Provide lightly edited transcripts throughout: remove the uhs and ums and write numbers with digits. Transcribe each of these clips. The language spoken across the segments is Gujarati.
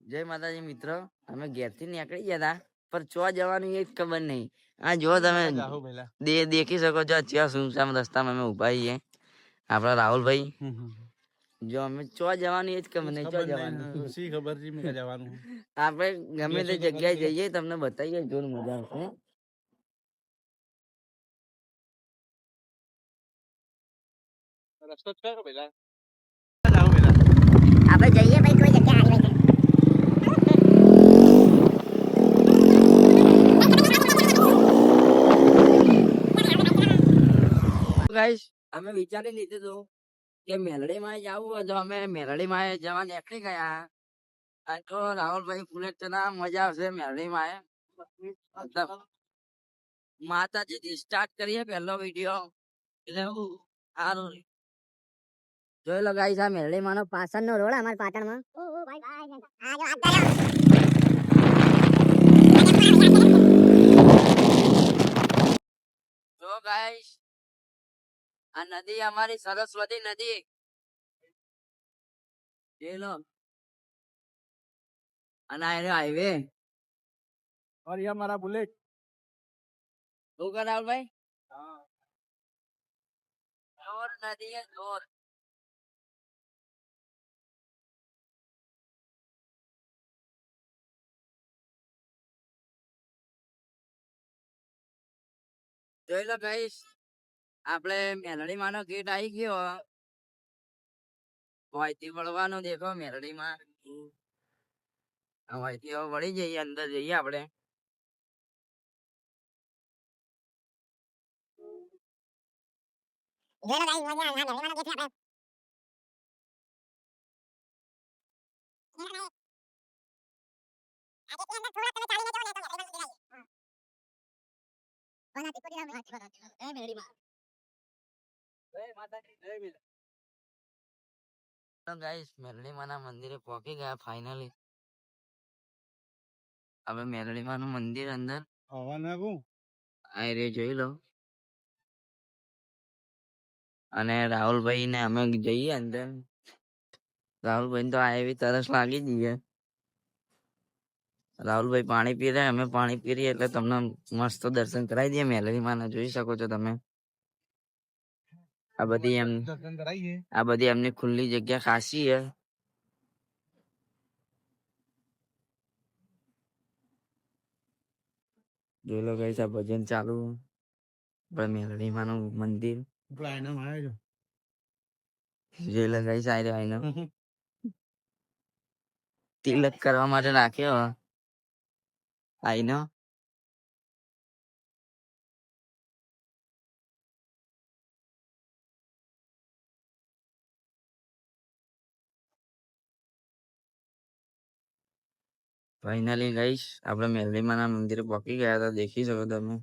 જય માતાજી મિત્રો, અમે ઘેરથી નીકળી ગયા હતા પણ ચો જવાનું એ જ ખબર નહીં. આ જો તમે દેખી શકો છો ત્યાં સુમસામ રસ્તામાં અમે ઉભા છીએ. આપડા રાહુલભાઈ જો અમે ચો જવાનું એ જ ખબર નહીં. ચો જવાનું આપણે ગમે તે જગ્યાએ જઈએ તમને બતાવીએ, જોર મજા આવશે. રસ્તો જ કયો પેલા આપણે જઈએ ભાઈ કોઈ જગ્યા આવી ગાઈસ. અમે વિચારી લીધું હતું કે મેલડીમાં જવું હોય તો અમે મેલડીમાં જવા નીકળી ગયા. અને તો રાહુલભાઈ બુલેટ ના મજા આવશે મેલડીમાં. માતાજી સ્ટાર્ટ કરીએ પહેલો વિડીયો. એટલે સારું જોઈ લો ગાઈસ, આ મેલડીમાં નો પાછળનો રોડ અમારા પાટણમાં. જો ગાઈસ, આ નદી અમારી સરસ્વતી નદી જોઈ લો. અને આ હાઈવે और ये हमारा बुलेट શું કરે રાહુલભાઈ? જોર નદી જોર. જોઈ લો ગાઈસ, આપણે મેલડી માં નો ગેટ આવી ગયો. વાયથી વળવાનો દેખો મેલડી માં. વાયથી વળી જઈએ, અંદર જઈએ આપણે. મેલડીમાં ના મંદિરે પહોંચી ગયા ફાઇનલી. હવે મેલડીમાં નું મંદિર અંદર આ રે જોઈ લો. અને રાહુલભાઈ ને અમે જઈએ અંદર. રાહુલભાઈ તો આ એવી તરસ લાગી જઈએ. રાહુલભાઈ પાણી પી રહ્યા, અમે પાણી પી રહીએ એટલે તમને મસ્ત દર્શન કરાવી દઈએ મેલડીમાં ના. જોઈ શકો છો તમે. આ બધી એમની ખુલ્લી જગ્યા ખાસી છે. જોઈ લો ગાઈસ, આ ભજન ચાલુ. મેલડીમાં નું મંદિર જોઈ લો ગાઈસ. આ રહ્યો આઈનો તિલક કરવા માટે રાખ્યો આઈનો. ફાઇનલી ગાઈસ, આપણે મેલડીમાં ના મંદિરે પહોંચી ગયા હતા. દેખી શકો તમે.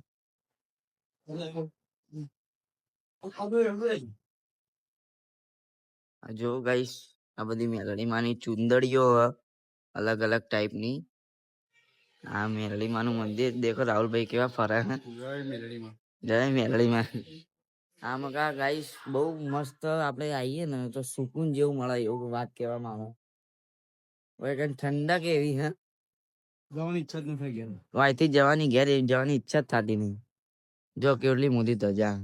જો ગાઈસ, આ બધી મેલડીમાં ની ચુંદડીઓ અલગ અલગ ટાઈપની. આ મેલડીમાં નું મંદિર દેખો. રાહુલભાઈ કેવા ફરે. જય મેલડીમાં. આમાં કા ગાઈસ બહુ મસ્ત. આપણે આવીએ ને તો સુકૂન જેવું મળે એવું વાત કહેવામાં આવે. ઠંડક એવી હે, જવાની ઈચ્છા જ નથી ઘેર. વાયથી જવાની ઘેર જવાની ઈચ્છા જ થતી નહીં. જો કેટલી મોટી ધજા.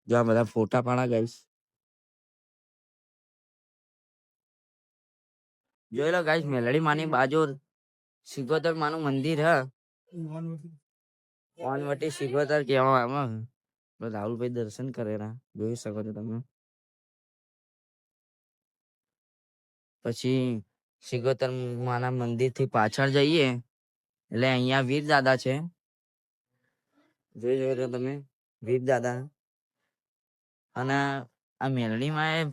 જો આ બધા ફોટા પાડા ગાઈસ. જોઈ લો ગાઈસ, મેલડી માની બાજુ સિગોતર માનું મંદિર હે. વાનવટી સિગોતર કહેવામાં આવે. રાહુલભાઈ દર્શન કરેલા જોઈ શકો છો તમે. પછી સિગોતર માના મંદિર થી પાછળ જઈએ એટલે અહીંયા વીર દાદા છે. જોઈ શકો છો તમે વીર દાદા. અને આ મેલડીમાં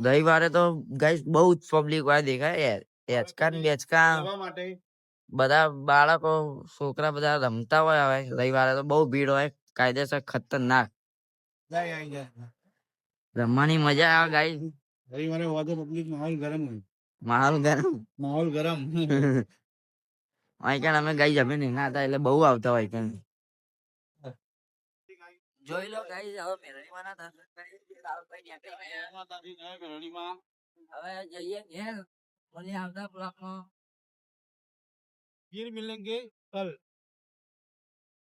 રવિવારે તો ગાઈસ બહુ જ પબ્લિક વાળા દેખાય. હેચકા ને બેચકા બધા બાળકો છોકરા બધા રમતા હોય. હવે રવિવારે તો બહુ ભીડ હોય, કાયદેસર ખતરનાક. રમવાની મજા આવે ગાઈસ. રવિવારે પબ્લિક માહોલ ગરમ હોય. માહોલ ગરમ વાયકણ અમે ગાઈ જમે ને ના હતા એટલે બહુ આવતા વાયકણ. જોઈ લો ગાઈસ, હવે મેલડીમાં ના દર્શન કરી. હવે જઈએ ઘેર. મળીએ આવતા બ્લોકમાં. फिर मिलेंगे कल।